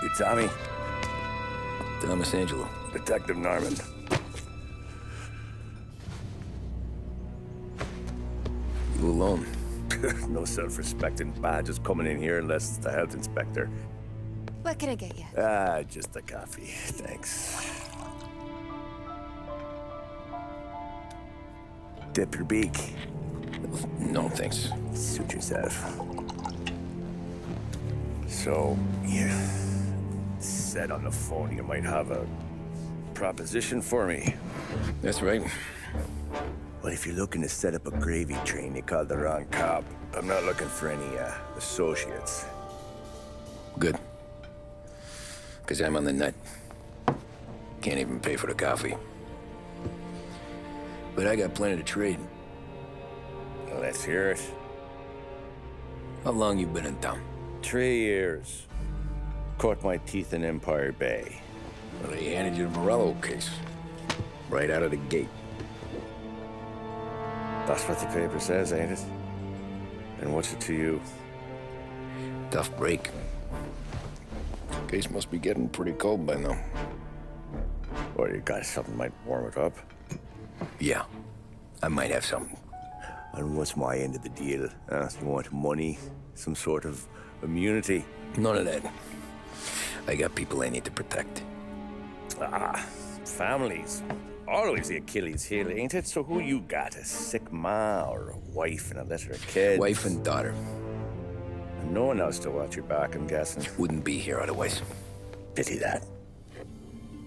You Tommy? Thomas Angelo. Detective Norman. You alone? No self-respecting badges coming in here unless it's the health inspector. What can I get you? Just a coffee. Thanks. Dip your beak. No, thanks. Suit yourself. So, you said on the phone you might have a proposition for me. That's right. Well, if you're looking to set up a gravy train, you called the wrong cop. I'm not looking for any, associates. Good. Because I'm on the nut. Can't even pay for the coffee. But I got plenty to trade. Well, let's hear it. How long you been in town? 3 years. Caught my teeth in Empire Bay. Well, they handed you the Morello case. Right out of the gate. That's what the paper says, ain't it? And what's it to you? Tough break. Case must be getting pretty cold by now. Or you got something might warm it up? Yeah, I might have something. And what's my end of the deal? You want money? Some sort of immunity? None of that. I got people I need to protect. Families. Always the Achilles heel, ain't it? So who you got? A sick ma or a wife and a litter of kids? Wife and daughter. And no one else to watch your back, I'm guessing. Wouldn't be here otherwise. Pity that.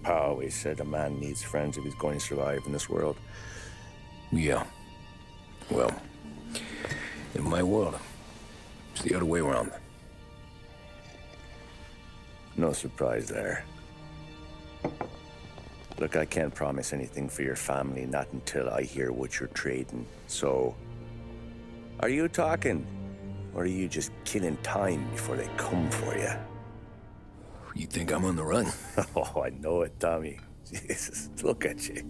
Pa always said a man needs friends if he's going to survive in this world. Yeah. Well, in my world, it's the other way around. No surprise there. Look, I can't promise anything for your family, not until I hear what you're trading. So, are you talking? Or are you just killing time before they come for you? You think I'm on the run? Oh, I know it, Tommy. Jesus, look at you.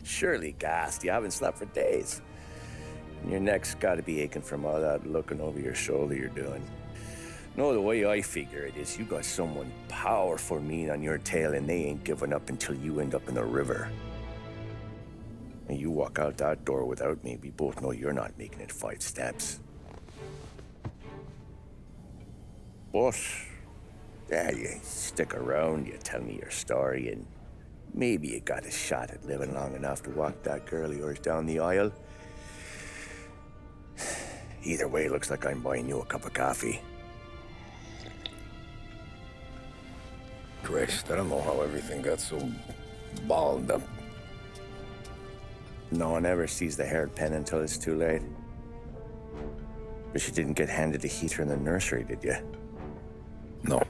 Surely gassed. You haven't slept for days. And your neck's got to be aching from all that looking over your shoulder you're doing. No, the way I figure it is you got someone powerful mean on your tail and they ain't giving up until you end up in the river. And you walk out that door without me, we both know you're not making it 5 steps. But, yeah, you stick around, you tell me your story, and maybe you got a shot at living long enough to walk that girl of yours down the aisle. Either way, looks like I'm buying you a cup of coffee. Christ, I don't know how everything got so balled up. No one ever sees the hairpin until it's too late. But you didn't get handed a heater in the nursery, did you? No.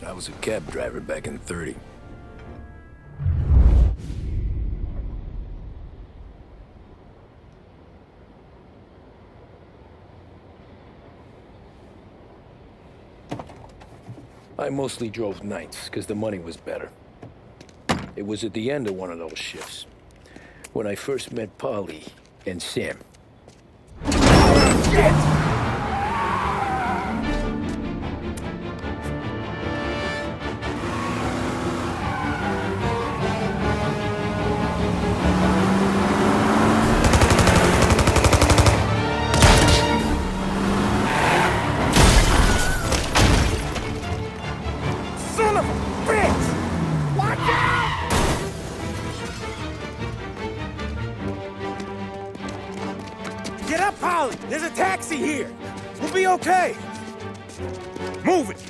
I was a cab driver back in '30. I mostly drove nights, because the money was better. It was at the end of one of those shifts, when I first met Polly and Sam. Shit! Son of a bitch! Watch out! Get up, Polly! There's a taxi here! We'll be okay! Move it!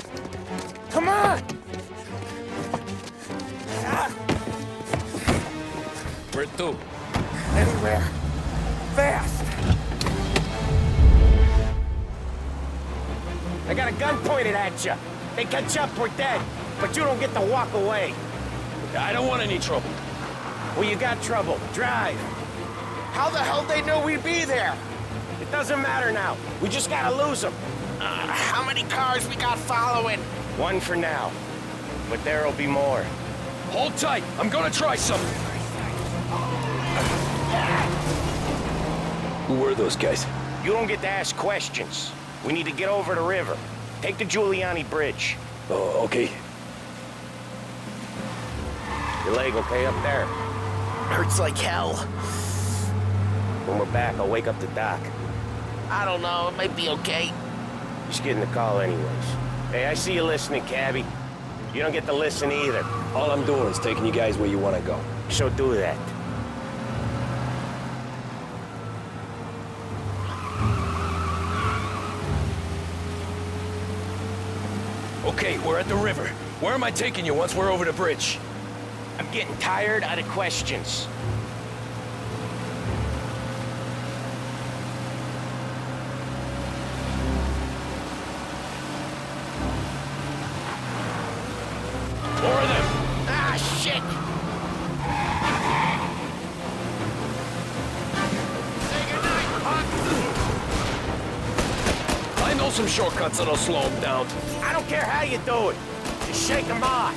Come on! Ah, Where to? anywhere! Fast! I got a gun pointed at you. They catch up, we're dead. But you don't get to walk away. I don't want any trouble. Well, you got trouble. Drive. How the hell they know we'd be there? It doesn't matter now. We just gotta lose them. How many cars we got following? One for now. But there'll be more. Hold tight. I'm gonna try something. Who were those guys? You don't get to ask questions. We need to get over the river. Take the Giuliani Bridge. Oh, okay. Your leg okay up there? Hurts like hell. When we're back, I'll wake up the doc. I don't know, it might be okay. Just getting the call anyways. Hey, I see you listening, cabbie. You don't get to listen either. All I'm doing is taking you guys where you want to go. So do that. Okay, we're at the river. Where am I taking you once we're over the bridge? I'm getting tired of the questions. More of them. Ah, shit! Say goodnight, Puck! I know some shortcuts that'll slow them down. I don't care how you do it. Just shake them off.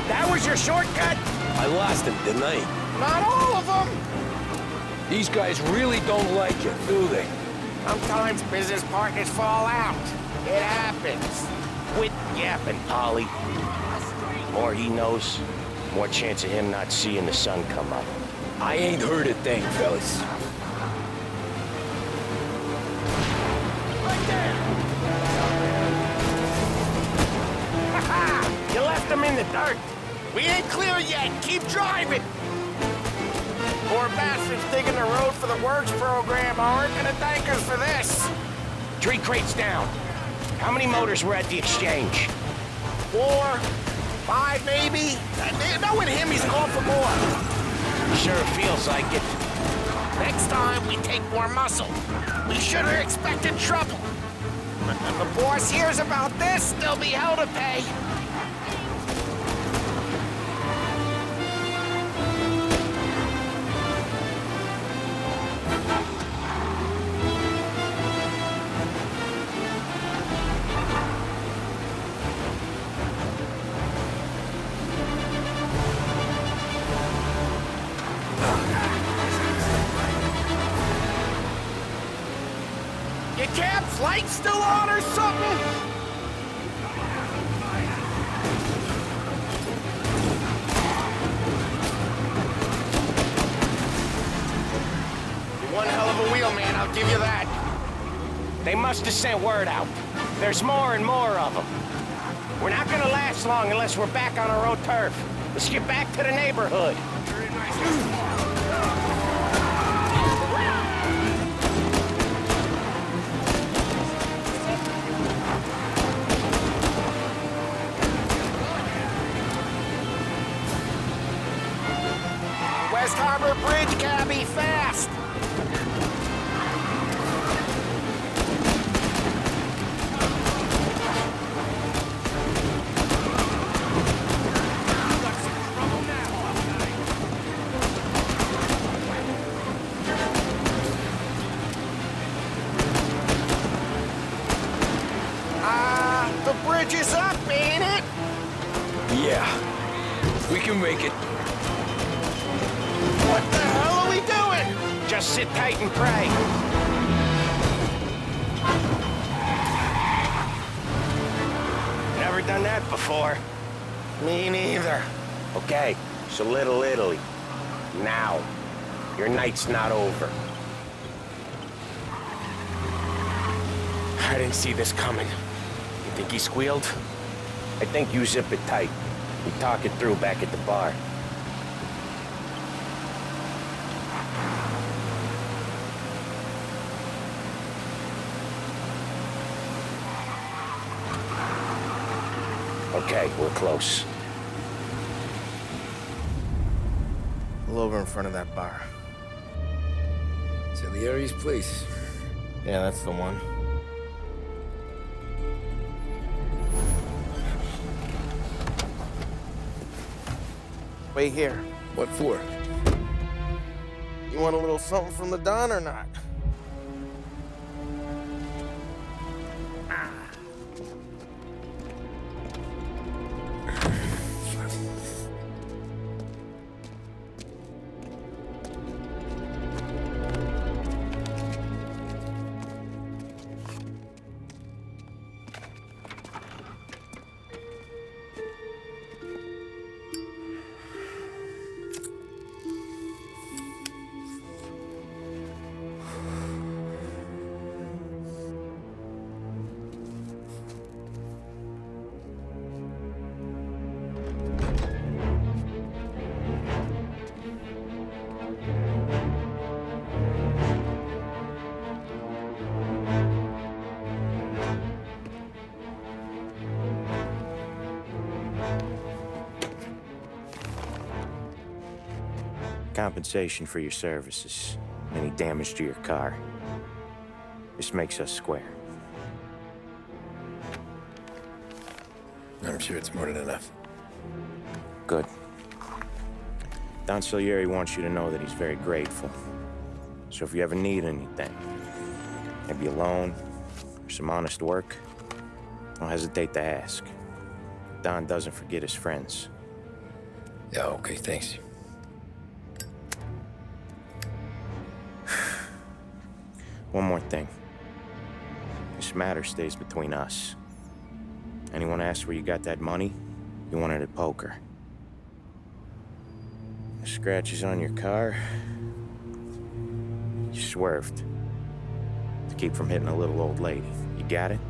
That was your shortcut? I lost him, didn't I? Not all of them! These guys really don't like it, do they? Sometimes business partners fall out. It happens. Quit yapping, Polly. More he knows, more chance of him not seeing the sun come up. I ain't heard a thing, fellas. Right there! Ha-ha! You left him in the dirt. We ain't clear yet. Keep driving. Poor bastards digging the road for the works program aren't gonna thank us for this. 3 crates down. How many motors were at the exchange? 4, 5 maybe. Knowing him, he's going for more. Sure feels like it. Next time, we take more muscle. We should have expected trouble. When the boss hears about this, there'll be hell to pay. Your cab's light still on or something? You're one hell of a wheelman, I'll give you that. They must have sent word out. There's more and more of them. We're not gonna last long unless we're back on our own turf. Let's get back to the neighborhood. West Harbor Bridge, cabbie, fast! The bridge is up, ain't it? Yeah. We can make it. What the hell are we doing? Just sit tight and pray. Never done that before. Me neither. Okay, so Little Italy. Now. Your night's not over. I didn't see this coming. You think he squealed? I think you zip it tight. We talk it through back at the bar. Okay, we're close. Pull over in front of that bar. Salieri's place. Yeah, that's the one. Wait here. What for? You want a little something from the Don or not? Compensation for your services. Any damage to your car. This makes us square. I'm sure it's more than enough. Good. Don Salieri wants you to know that he's very grateful. So if you ever need anything, maybe a loan or some honest work, don't hesitate to ask. Don doesn't forget his friends. Yeah, okay, thanks. One more thing. This matter stays between us. Anyone asks where you got that money, you won it at poker. The scratches on your car, you swerved. To keep from hitting a little old lady. You got it?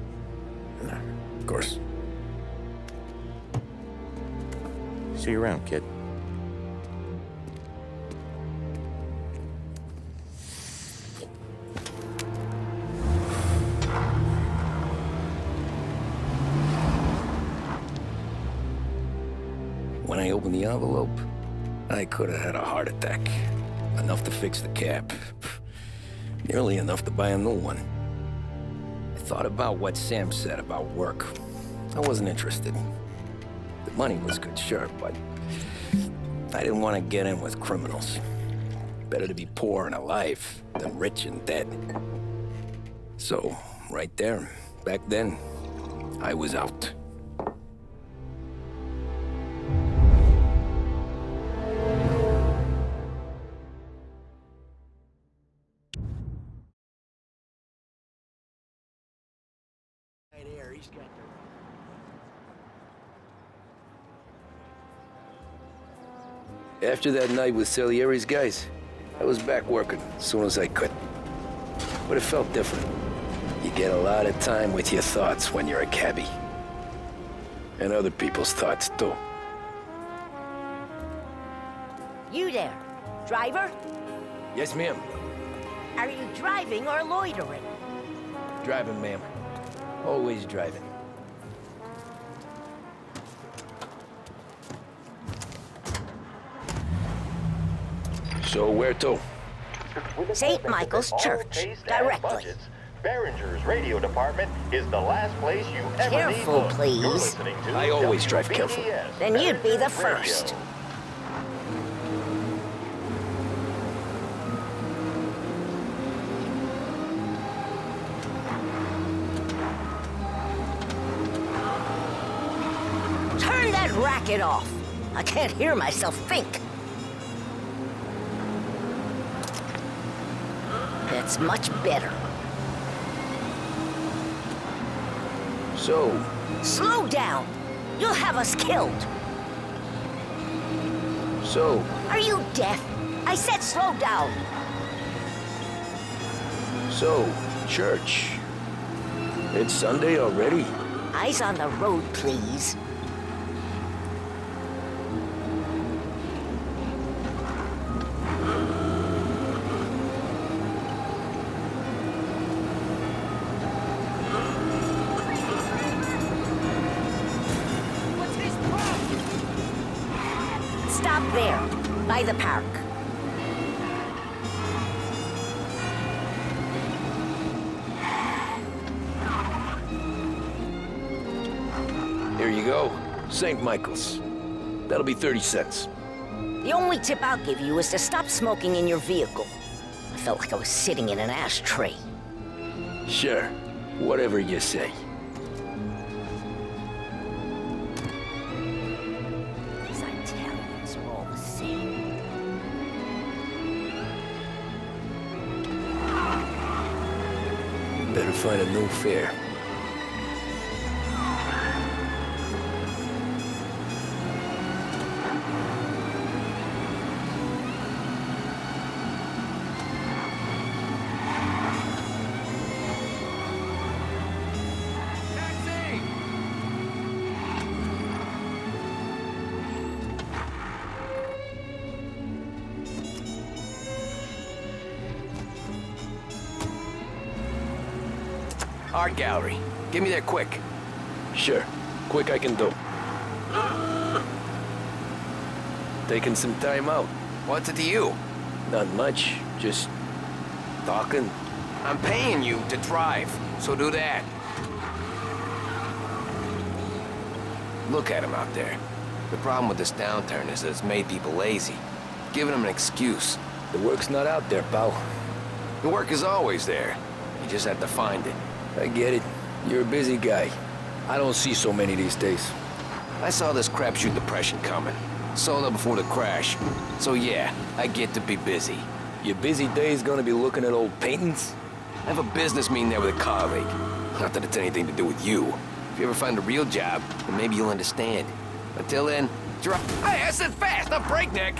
Nah, of course. See you around, kid. When I opened the envelope, I could have had a heart attack. Enough to fix the cap. Nearly enough to buy a new one. I thought about what Sam said about work. I wasn't interested. The money was good, sure, but I didn't want to get in with criminals. Better to be poor and alive than rich and dead. So, right there, back then, I was out. After that night with Salieri's guys, I was back working as soon as I could. But it felt different. You get a lot of time with your thoughts when you're a cabbie. And other people's thoughts, too. You there, driver? Yes, ma'am. Are you driving or loitering? Driving, ma'am. Always driving. So where to? St. Michael's Church, directly. Behringer's radio department is the last place you ever Careful, need. please. You're listening to I always drive careful. WBBS Then you'd be the Behringer's Radio. first. Turn that racket off. I can't hear myself think. That's much better. So, Slow down. You'll have us killed. Are you deaf? I said slow down. church. It's Sunday already? Eyes on the road, please. Stop there, by the park. Here you go. St. Michael's. That'll be 30 cents. The only tip I'll give you is to stop smoking in your vehicle. I felt like I was sitting in an ashtray. Sure. Whatever you say. These Italians are all the same. Better find a new fare. Art gallery. Get me there quick. Sure. Quick I can do. Taking some time out. What's it to you? Not much. Just talking. I'm paying you to drive, so do that. Look at him out there. The problem with this downturn is that it's made people lazy. Giving them an excuse. The work's not out there, pal. The work is always there. You just have to find it. I get it. You're a busy guy. I don't see so many these days. I saw this crapshoot depression coming. Sold up before the crash. So yeah, I get to be busy. Your busy day's gonna be looking at old paintings? I have a business meeting there with a colleague. Not that it's anything to do with you. If you ever find a real job, then maybe you'll understand. Until then, Hey, I said fast, not breakneck!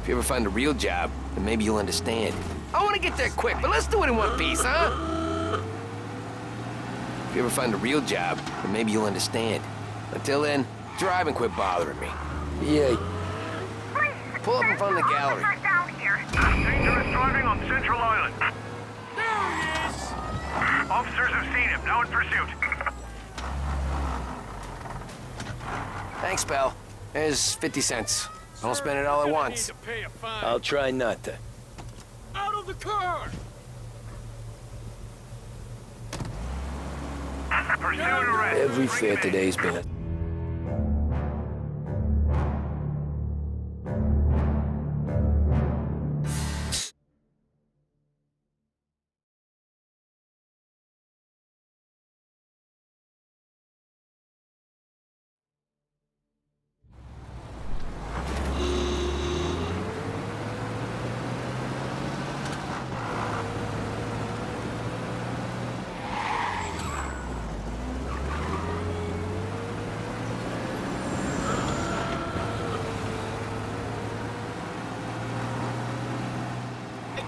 If you ever find a real job, then maybe you'll understand. I want to get there quick, but let's do it in one piece, huh? If you ever find a real job, then maybe you'll understand. Until then, drive and quit bothering me. Yeah. Pull up in front of the gallery. Dangerous driving on Central Island. There he is! Officers have seen him, now in pursuit. Thanks, pal. There's 50 cents. I won't spend it all at once. I'll try not to. Out of the car! Pursuit arrest. Every fair today's been a...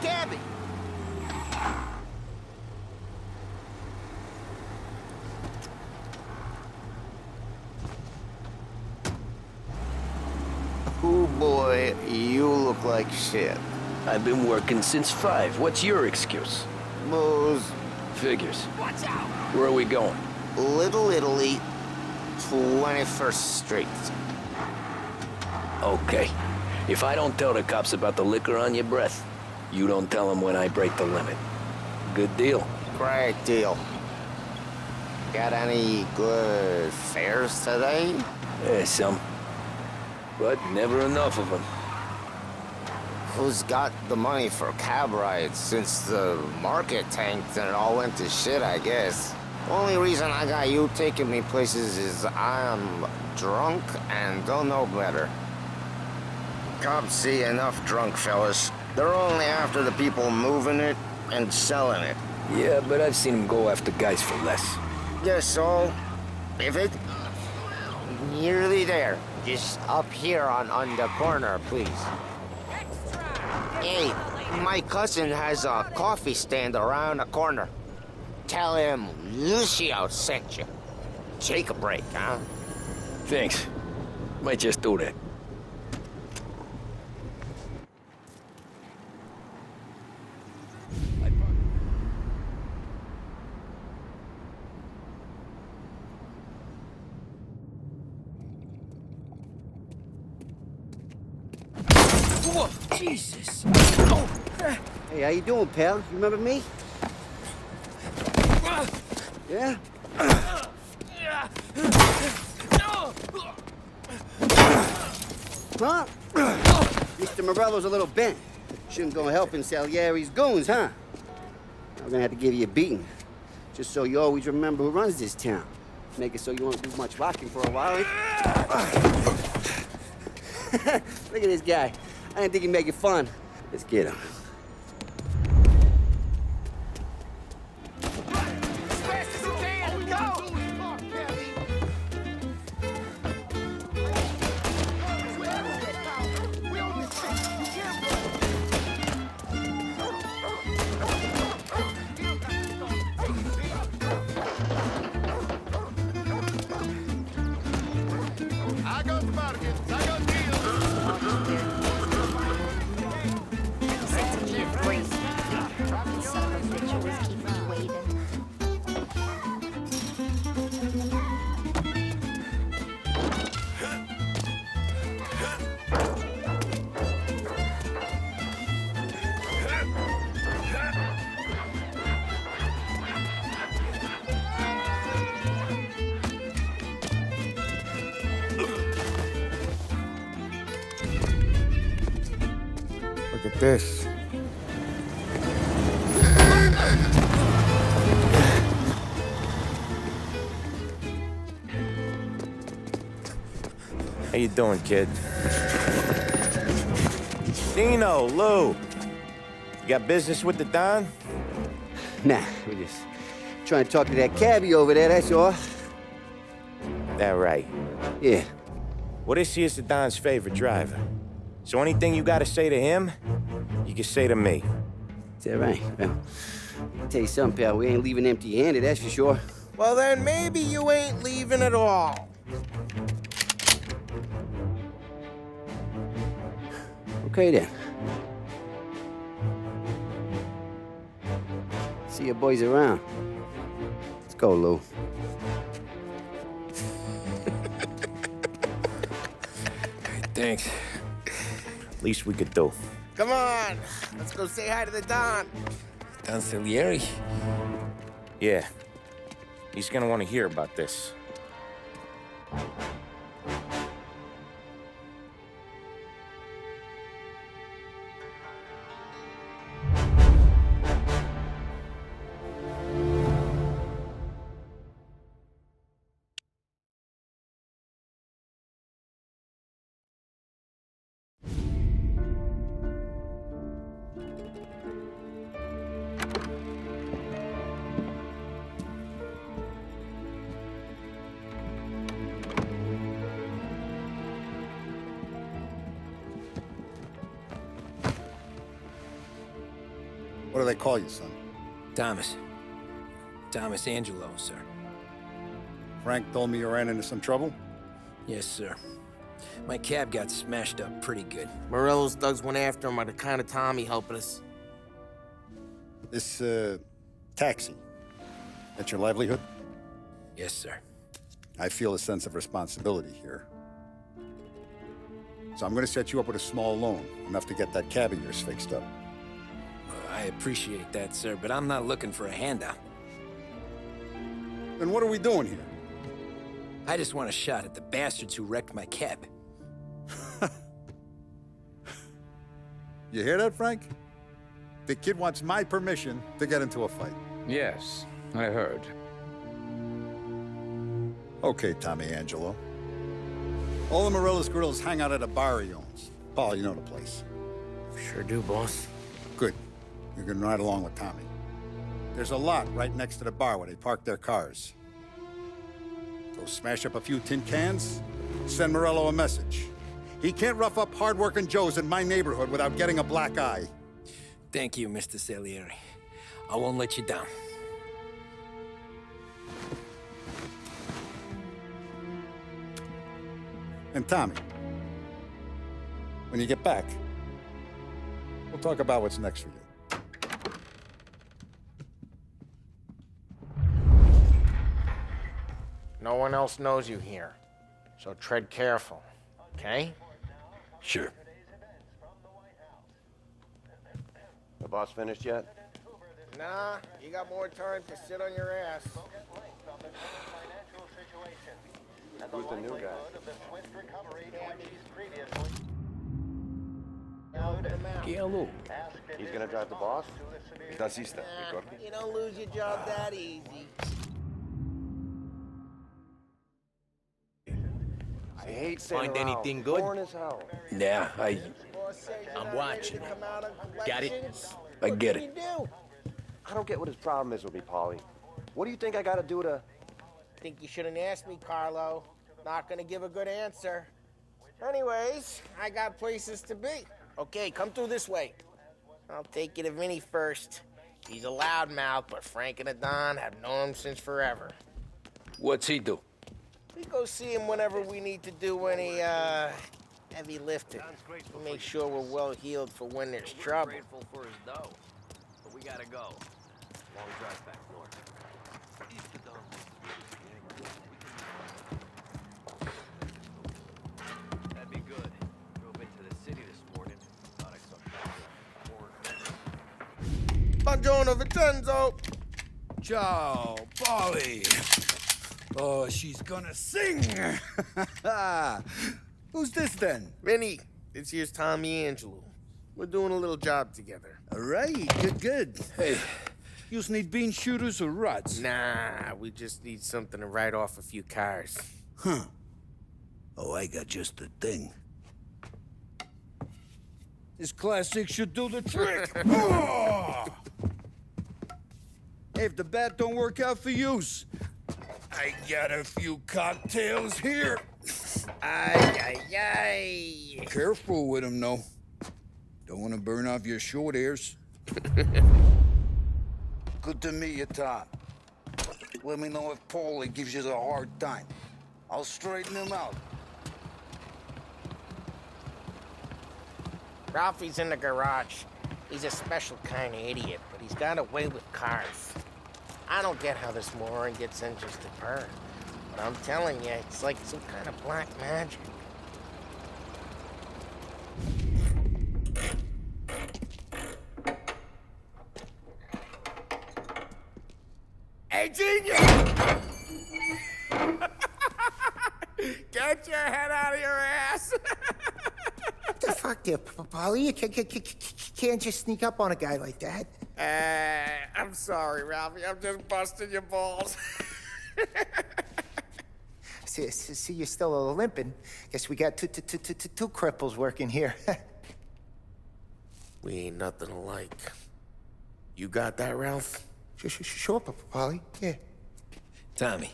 Gabby! Oh boy, you look like shit. I've been working since 5. What's your excuse? Booze. Figures. Watch out! Where are we going? Little Italy, 21st Street. Okay. If I don't tell the cops about the liquor on your breath, you don't tell them when I break the limit. Good deal. Great deal. Got any good fares today? Yeah, some. But never enough of them. Who's got the money for cab rides since the market tanked and it all went to shit, I guess? Only reason I got you taking me places is I'm drunk and don't know better. Cops see enough drunk fellas. They're only after the people moving it and selling it. Yeah, but I've seen them go after guys for less. Yes, so if it... Nearly there. Just up here on the corner, please. Hey, my cousin has a coffee stand around the corner. Tell him Lucio sent you. Take a break, huh? Thanks. Might just do that. Whoa, Jesus! Oh. Hey, how you doing, pal? You remember me? Yeah? Huh? Mr. Morello's a little bent. Shouldn't go helping Salieri's goons, huh? I'm gonna have to give you a beating. Just so you always remember who runs this town. Make it so you won't do much rocking for a while. Look at this guy. I didn't think he'd make it fun. Let's get him. this. How you doing, kid? Dino, Lou. You got business with the Don? Nah, we're just trying to talk to that cabbie over there, that's all. That right. Yeah. Well, this here's the Don's favorite driver. So anything you gotta say to him, you can say to me. Is that right? Well, I'll tell you something, pal. We ain't leaving empty-handed, that's for sure. Well, then maybe you ain't leaving at all. Okay, then. See your boys around. Let's go, Lou. Thanks. Least we could do. Come on, let's go say hi to the Don. Don Salieri? Yeah. He's gonna want to hear about this. What do they call you, son? Thomas. Thomas Angelo, sir. Frank told me you ran into some trouble? Yes, sir. My cab got smashed up pretty good. Morello's thugs went after him by the kind of Tommy helping us. This, taxi. That's your livelihood? Yes, sir. I feel a sense of responsibility here. So I'm gonna set you up with a small loan, enough to get that cab of yours fixed up. I appreciate that, sir, but I'm not looking for a handout. Then what are we doing here? I just want a shot at the bastards who wrecked my cab. You hear that, Frank? The kid wants my permission to get into a fight. Yes, I heard. Okay, Tommy Angelo. All the Morello's girls hang out at a bar he owns. Paul, you know the place. Sure do, boss. Good. You can ride along with Tommy. There's a lot right next to the bar where they park their cars. Go smash up a few tin cans, send Morello a message. He can't rough up hard-working Joes in my neighborhood without getting a black eye. Thank you, Mr. Salieri. I won't let you down. And Tommy, when you get back, we'll talk about what's next for you. No one else knows you here, so tread careful, okay? Sure. The boss finished yet? Nah, you got more time to sit on your ass. Who's the new guy? Hello. He's gonna drive the boss? You don't lose your job that easy. I hate sitting Find around. anything good? Boring as hell. Yeah, I'm watching. Got it? What I get did it. he do? I don't get what his problem is with me, Paulie. What do you think I gotta do to... Think you shouldn't ask me, Carlo. Not gonna give a good answer. Anyways, I got places to be. Okay, come through this way. I'll take you to Vinny first. He's a loudmouth, but Frank and the Don have known him since forever. What's he do? We go see him whenever we need to do any, heavy lifting. We make sure we're well healed for when there's trouble. Grateful for his dough, but we gotta go. Long drive back north. East of Don. That'd be good. Drove into the city this morning. Thought I saw Buongiorno, Vincenzo! Ciao, Polly. Oh, she's gonna sing. Who's this then? Vinny, this here's Tommy Angelo. We're doing a little job together. All right, good. Hey, you need bean shooters or rods? Nah, we just need something to write off a few cars. Huh. Oh, I got just the thing. This classic should do the trick. Oh! Hey, if the bat don't work out for yous, I got a few cocktails here. Ay, ay, ay. Careful with them, though. Don't want to burn off your short hairs. Good to meet you, Tom. Let me know if Paulie gives you a hard time. I'll straighten him out. Ralphie's in the garage. He's a special kind of idiot, but he's got a way with cars. I don't get how this moron gets interested in her. But I'm telling you, it's like some kind of black magic. Hey, genius! Get your head out of your ass! What the fuck there, Paulie? You can't just sneak up on a guy like that. I'm sorry, Ralphie. I'm just busting your balls. See, you're still limping. Guess we got two cripples working here. We ain't nothing alike. You got that, Ralph? Sure, Paulie. Yeah. Tommy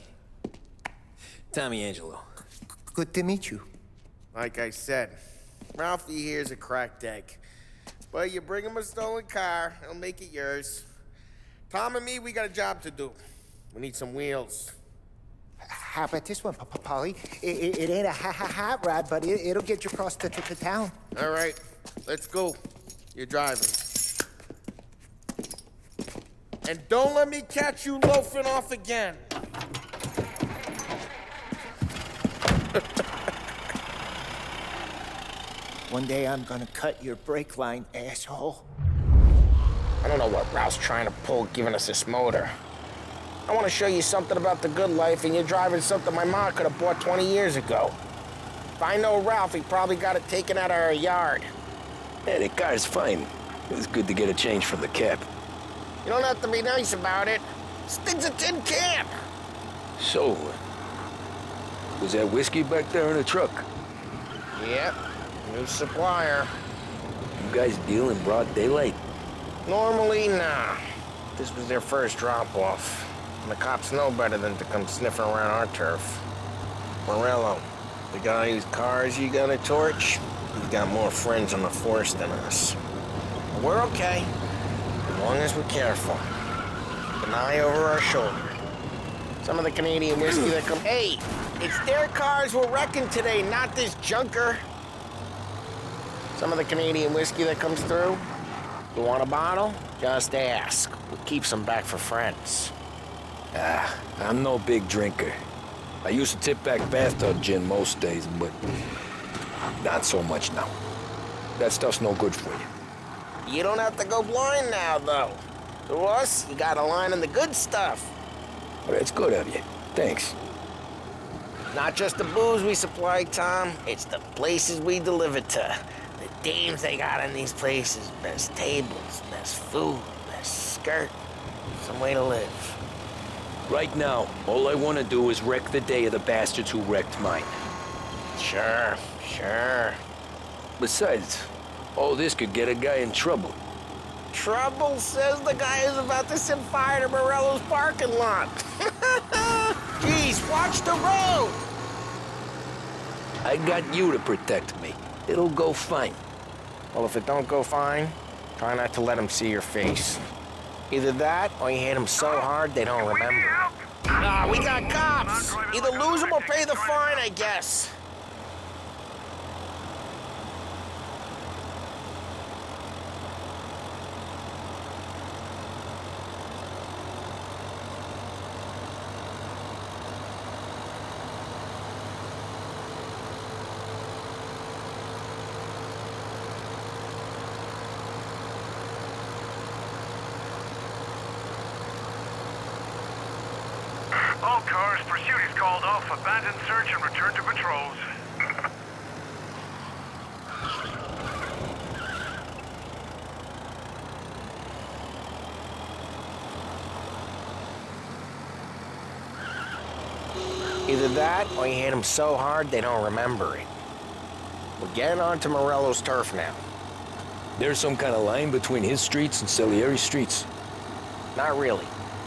Angelo. Good to meet you. Like I said, Ralphie here's a cracked egg. But you bring him a stolen car, he'll make it yours. Tom and me, we got a job to do. We need some wheels. How about this one, Paulie? It ain't a hot rod, but it'll get you across to town. All right, let's go. You're driving. And don't let me catch you loafing off again. One day I'm gonna cut your brake line, asshole. I don't know what Ralph's trying to pull giving us this motor. I want to show you something about the good life, and you're driving something my mom could have bought 20 years ago. If I know Ralph, he probably got it taken out of our yard. Yeah, the car's fine. It was good to get a change from the cap. You don't have to be nice about it. This thing's a tin can. So, was that whiskey back there in the truck? Yep, new supplier. You guys deal in broad daylight? Normally, nah. This was their first drop-off. And the cops know better than to come sniffing around our turf. Morello, the guy whose cars you got a torch, he's got more friends on the force than us. But we're okay, as long as we're careful. Keep an eye over our shoulder. Some of the Canadian whiskey that come... Hey, it's their cars we're wrecking today, not this junker. Some of the Canadian whiskey that comes through. You want a bottle? Just ask. We'll keep some back for friends. I'm no big drinker. I used to tip back bathtub gin most days, but not so much now. That stuff's no good for you. You don't have to go blind now, though. To us, you got a line in the good stuff. Well, that's good of you. Thanks. Not just the booze we supply, Tom. It's the places we deliver to. The dames they got in these places. Best tables, best food, best skirt. Some way to live. Right now, all I want to do is wreck the day of the bastards who wrecked mine. Sure. Besides, all this could get a guy in trouble. Trouble, says the guy who's about to set fire to Morello's parking lot. Jeez, watch the road! I got you to protect me. It'll go fine. Well, if it don't go fine, try not to let them see your face. Either that, or you hit them so hard they don't remember. Ah, we got cops! Either lose them or pay the fine, I guess. All cars, pursuit is called off. Abandon search and return to patrols. Either that, or you hit them so hard they don't remember it. We're getting onto Morello's turf now. There's some kind of line between his streets and Salieri's streets? Not really.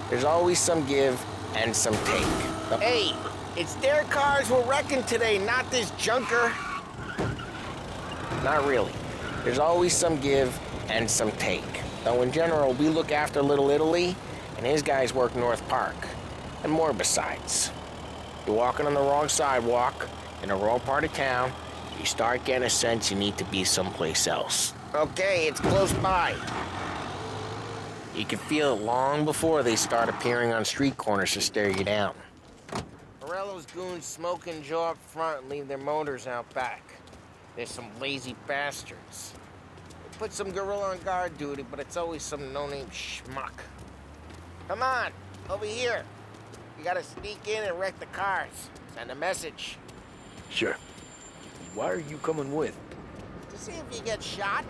There's always some give and some take. Hey, it's their cars we're wrecking today, not this junker. Not really. There's always some give and some take. Though in general, we look after Little Italy, and his guys work North Park. And more besides. You're walking on the wrong sidewalk, in the wrong part of town, you start getting a sense you need to be someplace else. Okay, it's close by. You can feel it long before they start appearing on street corners to stare you down. Morello's goons smoke and jaw up front and leave their motors out back. There's some lazy bastards. They put some gorilla on guard duty, but it's always some no-name schmuck. Come on, over here. You gotta sneak in and wreck the cars. Send a message. Sure. Why are you coming with? To see if you get shot.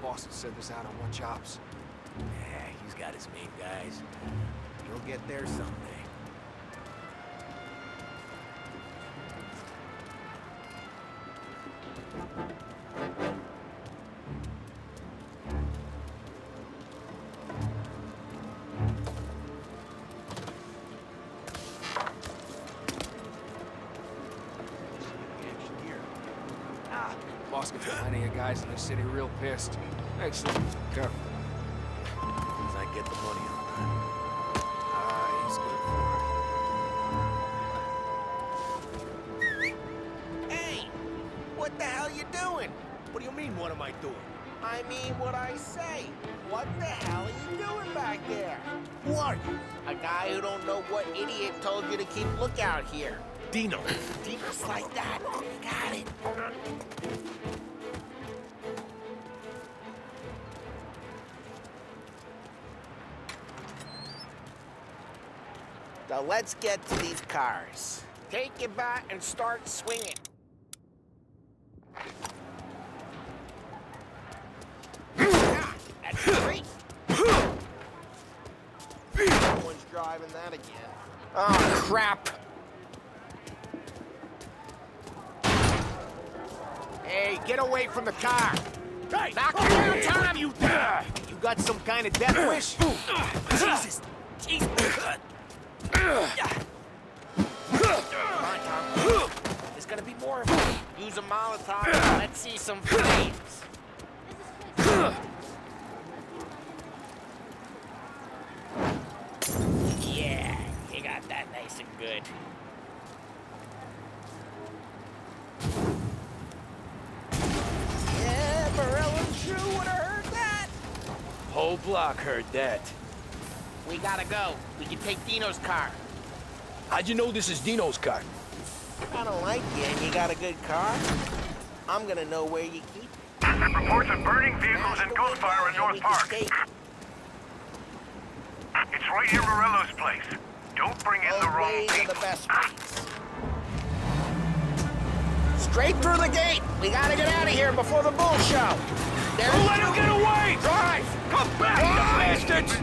Boston said there's out on one jobs. Yeah, he's got his main guys. You'll get there someday. Boss gets plenty of guys in the city real pissed. Excellent. Go. As I get the money on He's good. Hey! What the hell you doing? What do you mean, what am I doing? I mean what I say. What the hell are you doing back there? Who are you? A guy who don't know what idiot told you to keep lookout here. Dino. Just like that. Got it. So let's get to these cars. Take your bat and start swinging. Yeah, that's great. No one's driving that again. Oh, crap. Hey, get away from the car. Hey! Knock it down, Tom! You got some kind of death wish? Jesus! Jesus! Come on, Tom. There's gonna be more of them. Use a Molotov and let's see some flames. Yeah, you got that nice and good. Yeah, Morello True would have heard that. Whole block heard that. We gotta go. We can take Dino's car. How'd you know this is Dino's car? I don't like you and you got a good car. I'm gonna know where you keep it. Reports of burning vehicles and gunfire in North Park. It's right near Morello's place. Don't bring in the wrong ways are people. the best ways. Straight through the gate. We gotta get out of here before the bull show. Don't let him get away! Drive! Come back, you bastards!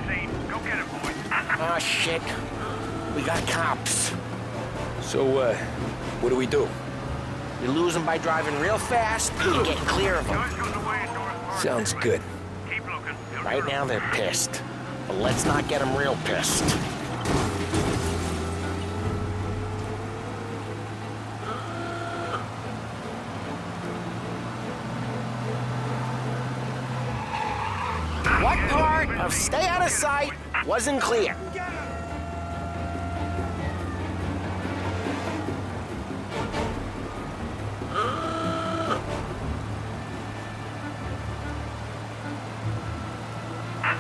Go get it, boys. Oh, shit. We got cops. So, what do we do? We lose them by driving real fast and getting clear of them. Noise goes away in North Park. Sounds good. Keep looking. Right now, they're pissed. But let's not get them real pissed. What part of stay out of sight wasn't clear?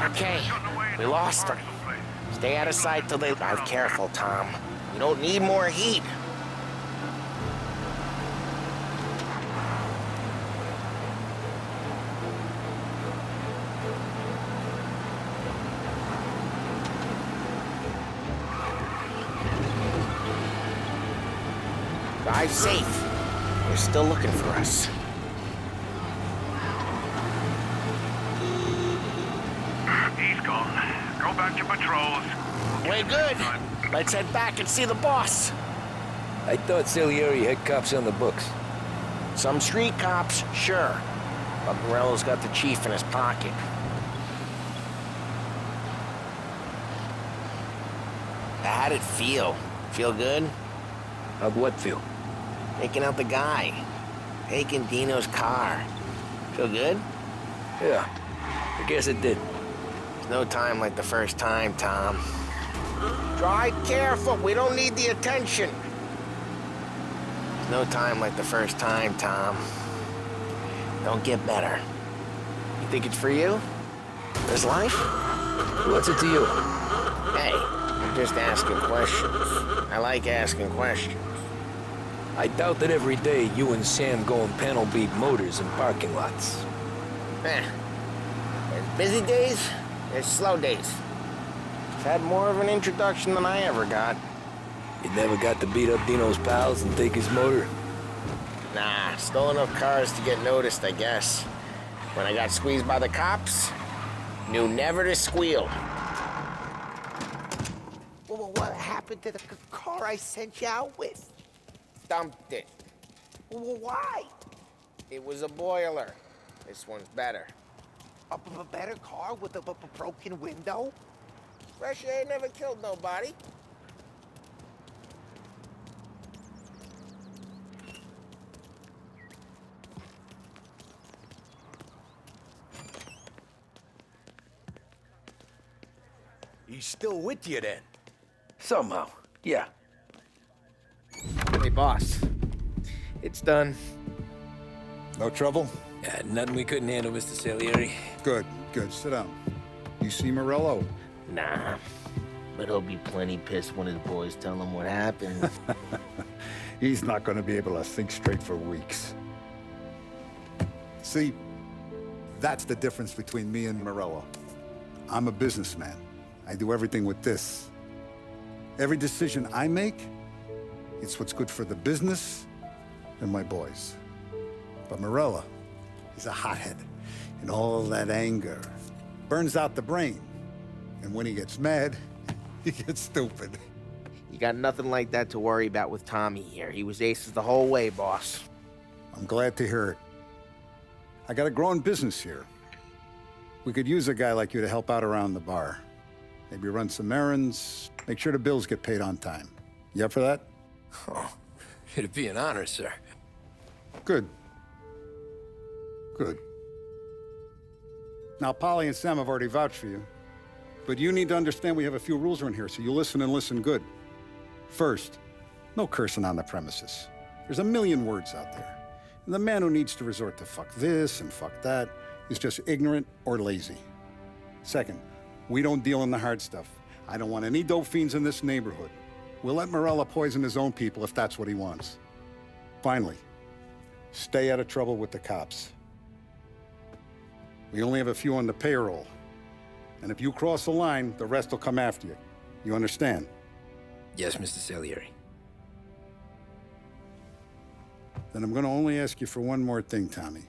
Okay, we lost them. Stay out of sight till they drive careful, Tom. You don't need more heat. Drive safe. They're still looking for us. Sam's gone. Go back to patrols. We're good. Let's head back and see the boss. I thought Salieri had cops on the books. Some street cops, sure. But Morello's got the chief in his pocket. How'd it feel? Feel good? How'd what feel? Taking out the guy. Taking Dino's car. Feel good? Yeah, I guess it did. There's no time like the first time, Tom. Drive careful. We don't need the attention. There's no time like the first time, Tom. Don't get better. You think it's for you? This life? What's it to you? Hey, I'm just asking questions. I like asking questions. I doubt that every day you and Sam go and panel beat motors in parking lots. There's busy days, there's slow days. I've had more of an introduction than I ever got. You never got to beat up Dino's pals and take his motor? Nah, stole enough cars to get noticed, I guess. When I got squeezed by the cops, knew never to squeal. Well, what happened to the car I sent you out with? Dumped it. Well, why? It was a boiler. This one's better. A better car with a broken window? Fresh air never killed nobody. He's still with you then? Somehow, yeah. Hey, boss. It's done. No trouble? Yeah, nothing we couldn't handle, Mr. Salieri. Good, good. Sit down. You see Morello? Nah. But he'll be plenty pissed when his boys tell him what happened. He's not going to be able to think straight for weeks. See, that's the difference between me and Morello. I'm a businessman. I do everything with this. Every decision I make, it's what's good for the business and my boys. But Morello, he's a hothead. And all that anger burns out the brain. And when he gets mad, he gets stupid. You got nothing like that to worry about with Tommy here. He was aces the whole way, boss. I'm glad to hear it. I got a growing business here. We could use a guy like you to help out around the bar. Maybe run some errands, make sure the bills get paid on time. You up for that? Oh, it'd be an honor, sir. Good. Good. Now, Polly and Sam have already vouched for you. But you need to understand we have a few rules around here, so you listen and listen good. First, no cursing on the premises. There's a million words out there. And the man who needs to resort to fuck this and fuck that is just ignorant or lazy. Second, we don't deal in the hard stuff. I don't want any dope fiends in this neighborhood. We'll let Morello poison his own people if that's what he wants. Finally, stay out of trouble with the cops. We only have a few on the payroll. And if you cross the line, the rest will come after you. You understand? Yes, Mr. Salieri. Then I'm going to only ask you for one more thing, Tommy.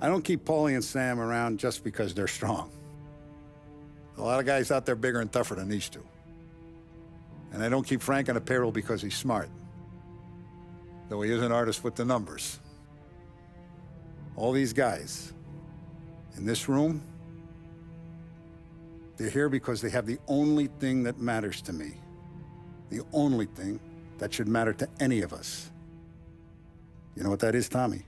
I don't keep Paulie and Sam around just because they're strong. A lot of guys out there bigger and tougher than these two. And I don't keep Frank on the payroll because he's smart. Though he is an artist with the numbers. All these guys in this room, they're here because they have the only thing that matters to me. The only thing that should matter to any of us. You know what that is, Tommy?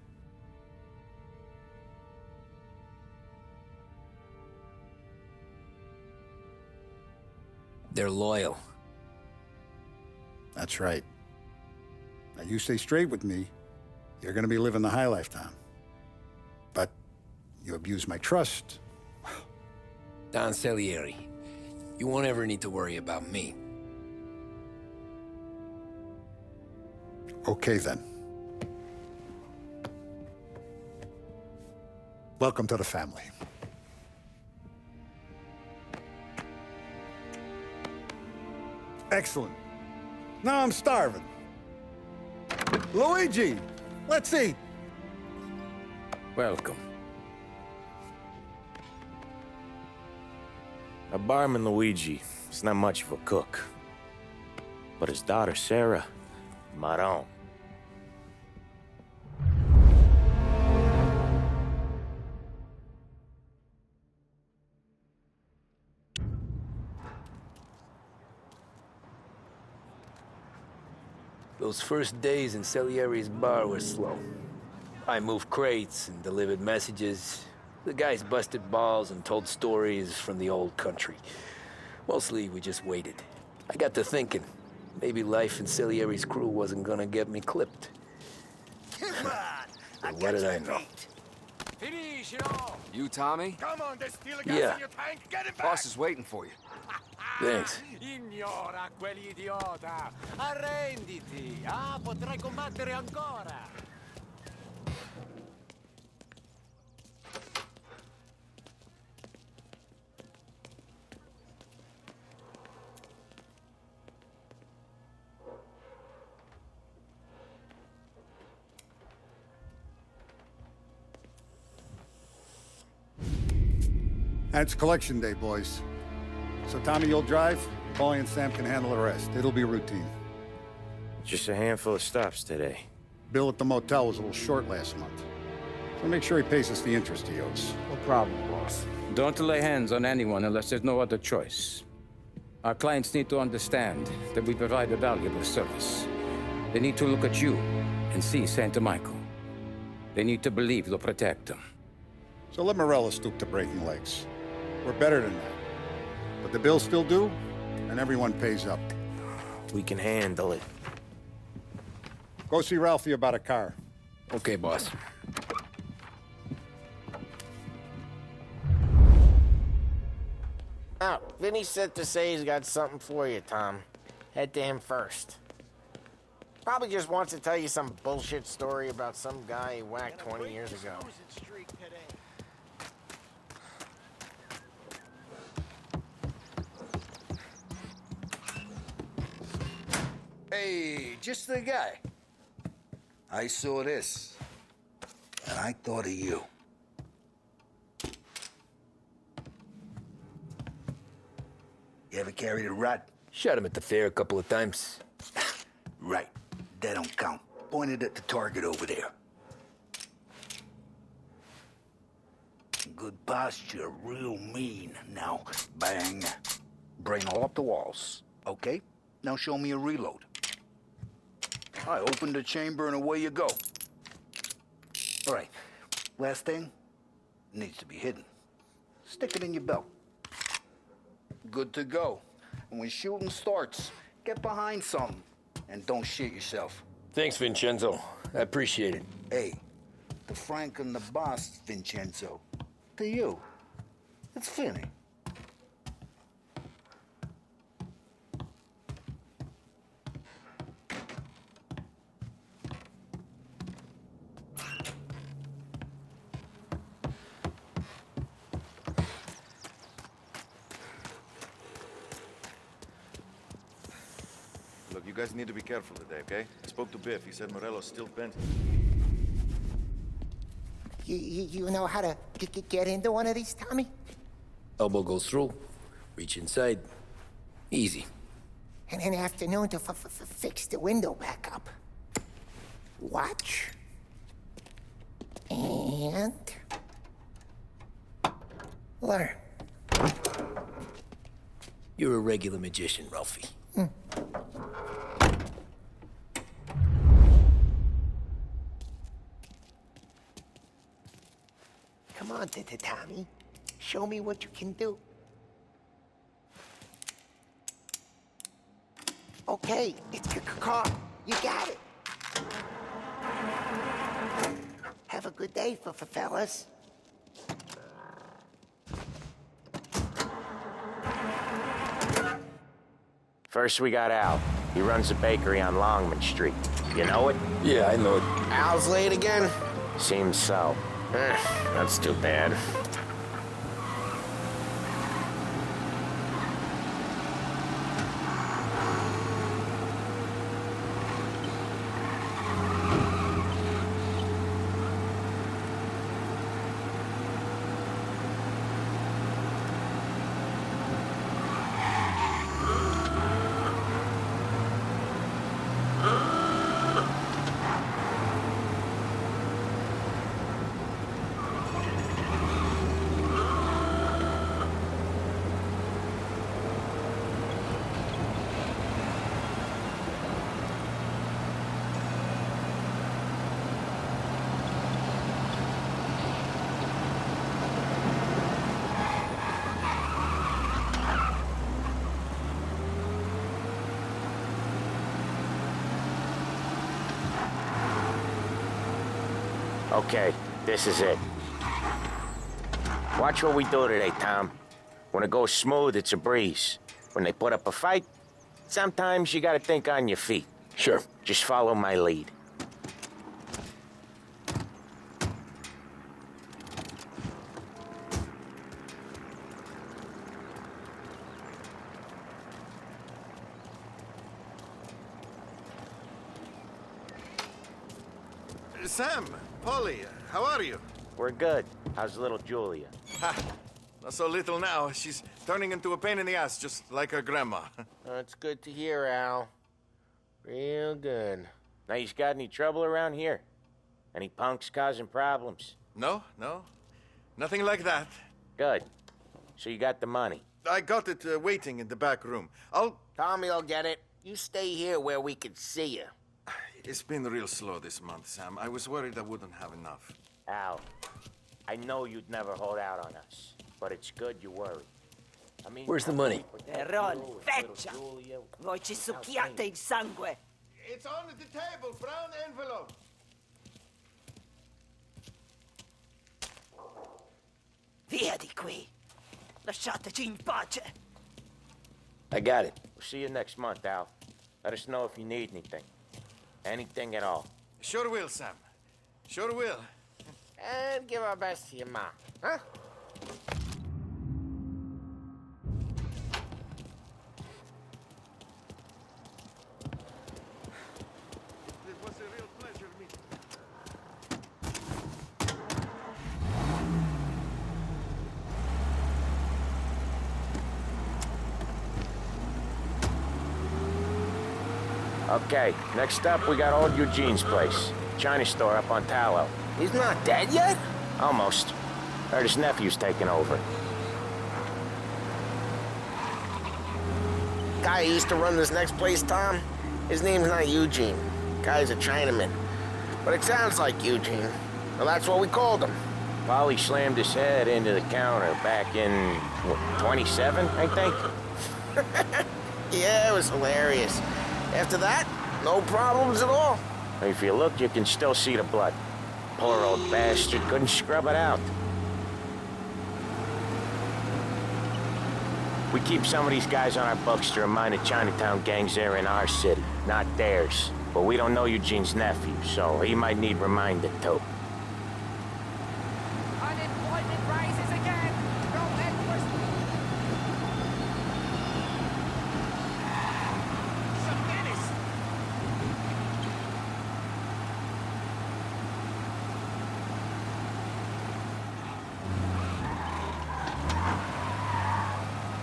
They're loyal. That's right. Now, you stay straight with me, you're gonna be living the high life, Tom. But you abuse my trust. Don Salieri, you won't ever need to worry about me. Okay, then. Welcome to the family. Excellent. Now I'm starving. Luigi, let's eat. Welcome. A barman, Luigi, is not much of a cook. But his daughter, Sarah, Maron. Those first days in Salieri's bar were slow. I moved crates and delivered messages. The guys busted balls and told stories from the old country. Mostly, we just waited. I got to thinking, maybe life in Salieri's crew wasn't gonna get me clipped. Come on! But what did I know? Finish it all! You, Tommy? Come on, there's steel gas Yeah. in your tank. Get it back! Boss is waiting for you. Thanks. Ignora quell'idiota! Arrenditi! Ah, potrai combattere ancora! And it's collection day, boys. So Tommy, you'll drive. Paulie and Sam can handle the rest. It'll be routine. Just a handful of stops today. Bill at the motel was a little short last month. So make sure he pays us the interest he owes. No problem, boss. Don't lay hands on anyone unless there's no other choice. Our clients need to understand that we provide a valuable service. They need to look at you and see Santa Michael. They need to believe you'll protect them. So let Morello stoop to breaking legs. We're better than that. But the bill's still due, and everyone pays up. We can handle it. Go see Ralphie about a car. Okay, boss. Oh, Vinny said to say he's got something for you, Tom. Head to him first. Probably just wants to tell you some bullshit story about some guy he whacked 20 years ago. Hey, just the guy. I saw this, and I thought of you. You ever carried a rod? Shot him at the fair a couple of times. Right. That don't count. Pointed at the target over there. Good posture, real mean. Now, bang. Brain all up the walls. Okay? Now show me a reload. I open the chamber and away you go. All right. Last thing. Needs to be hidden. Stick it in your belt. Good to go. And when shooting starts, get behind something. And don't shit yourself. Thanks, Vincenzo. I appreciate it. Hey, to Frank and the boss, Vincenzo. To you. It's Finny. Look, you guys need to be careful today, okay? I spoke to Biff. He said Morello's still bent. You know how to get into one of these, Tommy? Elbow goes through. Reach inside. Easy. And an afternoon to fix the window back up. Watch. And... learn. You're a regular magician, Ralphie. Come on, Tommy. Show me what you can do. Okay, it's your car. You got it. Have a good day, fellas. First we got Al. He runs a bakery on Longman Street. You know it? Yeah, I know it. Al's late again? Seems so. That's too bad. Okay, this is it. Watch what we do today, Tom. When it goes smooth, it's a breeze. When they put up a fight, sometimes you gotta think on your feet. Sure. Just follow my lead. Sam, Polly, how are you? We're good. How's little Julia? Ha! Not so little now. She's turning into a pain in the ass, just like her grandma. That's good to hear, Al. Real good. Now, you got any trouble around here? Any punks causing problems? No. Nothing like that. Good. So you got the money? I got it waiting in the back room. Tommy will get it. You stay here where we can see you. It's been real slow this month, Sam. I was worried I wouldn't have enough. Al, I know you'd never hold out on us, but it's good you worry. I mean, Where's the money? Ron, feccia! Voi ci succhiate il sangue! It's on the table, brown envelope. Via di qui! Lasciateci in pace! I got it. We'll see you next month, Al. Let us know if you need anything. Anything at all. Sure will, Sam. Sure will. And give our best to your mom, huh? It was a real pleasure meeting you. Okay, next up, we got old Eugene's place. China store up on Tallow. He's not dead yet? Almost. Heard his nephew's taking over. Guy who used to run this next place, Tom, his name's not Eugene. Guy's a Chinaman. But it sounds like Eugene. Well, that's what we called him. Polly slammed his head into the counter back in, what, 27, I think? Yeah, it was hilarious. After that, no problems at all. If you look, you can still see the blood. Poor old bastard couldn't scrub it out. We keep some of these guys on our books to remind the Chinatown gangs they're in our city, not theirs. But we don't know Eugene's nephew, so he might need reminded too. Unemployment rises again! Go headquarters! Some menace!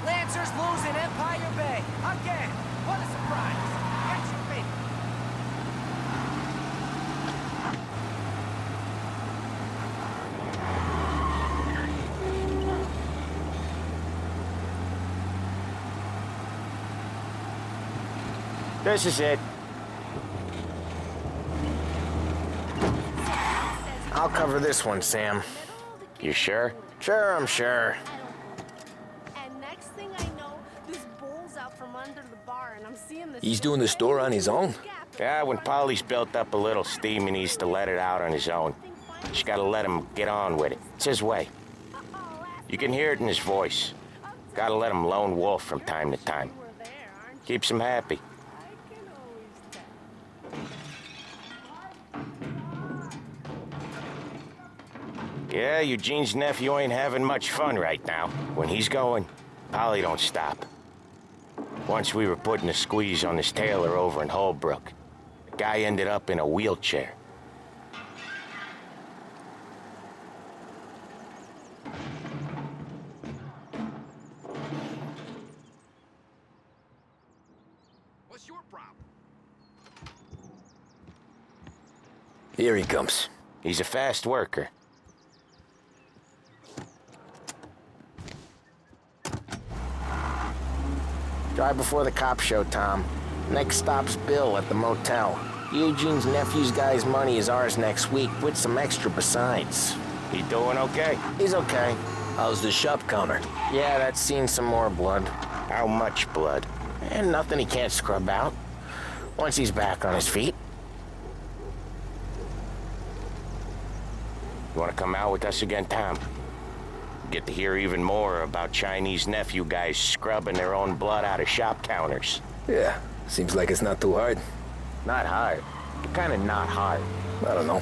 Lancers losing Empire Bay! Again! What a surprise! Get your feet! This is it. I'll cover this one, Sam. You sure? Sure, I'm sure. And next thing I know, this bull's out from under the bar, and I'm seeing this. He's doing the store on his own? Yeah, when Polly's built up a little steam, he needs to let it out on his own. Just gotta let him get on with it. It's his way. You can hear it in his voice. Gotta let him lone wolf from time to time. Keeps him happy. Yeah, Eugene's nephew ain't having much fun right now. When he's going, Polly don't stop. Once we were putting a squeeze on this tailor over in Holbrook. The guy ended up in a wheelchair. What's your problem? Here he comes. He's a fast worker. Drive before the cops show, Tom. Next stop's Bill at the motel. Eugene's nephew's guy's money is ours next week, with some extra besides. He doing okay? He's okay. How's the shop counter? Yeah, that's seen some more blood. How much blood? And nothing he can't scrub out. Once he's back on his feet. You want to come out with us again, Tom? Get to hear even more about Chinese nephew guys scrubbing their own blood out of shop counters. Yeah, seems like it's not too hard. Not hard. Kind of not hard. I don't know.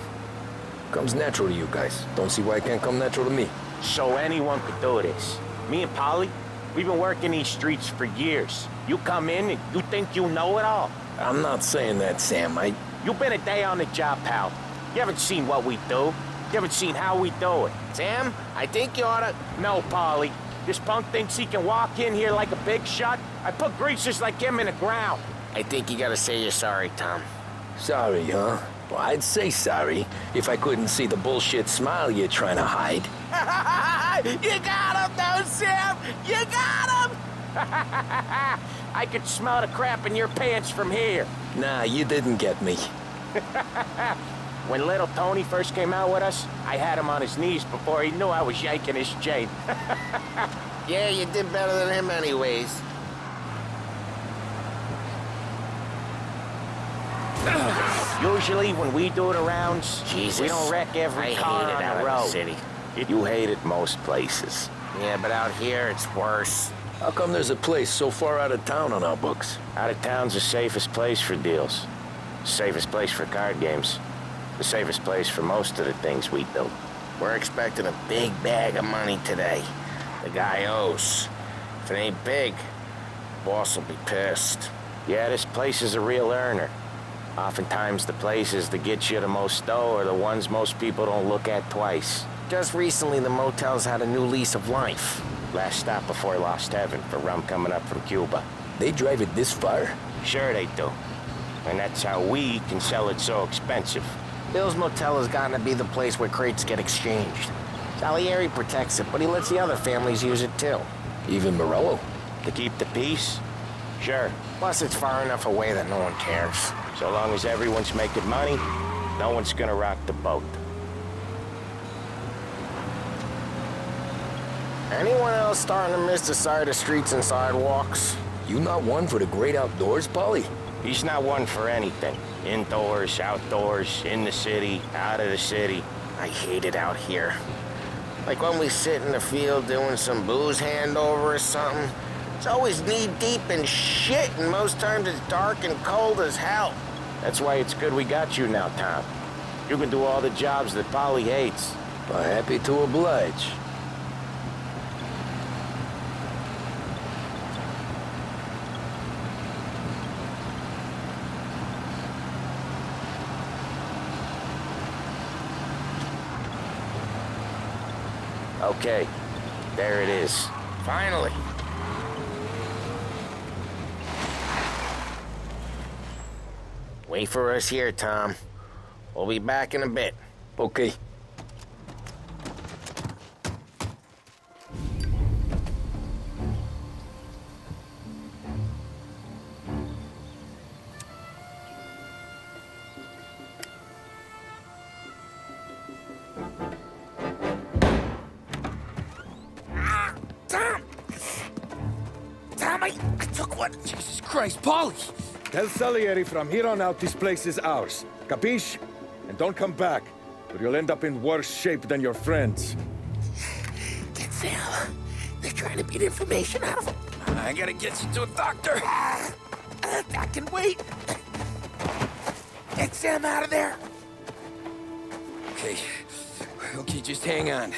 Comes natural to you guys. Don't see why it can't come natural to me. So anyone could do this. Me and Polly, we've been working these streets for years. You come in and you think you know it all. I'm not saying that, Sam. You've been a day on the job, pal. You haven't seen what we do. You haven't seen how we do it. Sam, I think you oughta... No, Polly. This punk thinks he can walk in here like a big shot. I put greasers like him in the ground. I think you gotta say you're sorry, Tom. Sorry, huh? Well, I'd say sorry if I couldn't see the bullshit smile you're trying to hide. You got him, though, Sam! You got him! I could smell the crap in your pants from here. Nah, you didn't get me. When little Tony first came out with us, I had him on his knees before he knew I was yanking his chain. Yeah, you did better than him anyways. Usually when we do the rounds, Jesus. we don't wreck every car on the road. City. You hate it most places. Yeah, but out here it's worse. How come there's a place so far out of town on our books? Out of town's the safest place for deals. Safest place for card games. The safest place for most of the things we do. We're expecting a big bag of money today. The guy owes. If it ain't big, boss will be pissed. Yeah, this place is a real earner. Oftentimes the places that get you the most dough are the ones most people don't look at twice. Just recently, the motel's had a new lease of life. Last stop before Lost Heaven for rum coming up from Cuba. They drive it this far? Sure they do. And that's how we can sell it so expensive. Bill's Motel has gotten to be the place where crates get exchanged. Salieri protects it, but he lets the other families use it too. Even Morello? To keep the peace? Sure. Plus, it's far enough away that no one cares. So long as everyone's making money, no one's gonna rock the boat. Anyone else starting to miss the side of streets and sidewalks? You not one for the great outdoors, Polly? He's not one for anything. Indoors, outdoors, in the city, out of the city. I hate it out here. Like when we sit in the field doing some booze handover or something. It's always knee-deep in shit, and most times it's dark and cold as hell. That's why it's good we got you now, Tom. You can do all the jobs that Polly hates. Well, happy to oblige. Okay, there it is. Finally. Wait for us here, Tom. We'll be back in a bit. Okay. I took one. Jesus Christ, Polly! Tell Salieri from here on out this place is ours. Capiche? And don't come back, or you'll end up in worse shape than your friends. Get Sal. They're trying to beat information out of him. I gotta get you to a doctor. I can wait. Get Sam out of there. Okay. Okay, just hang on.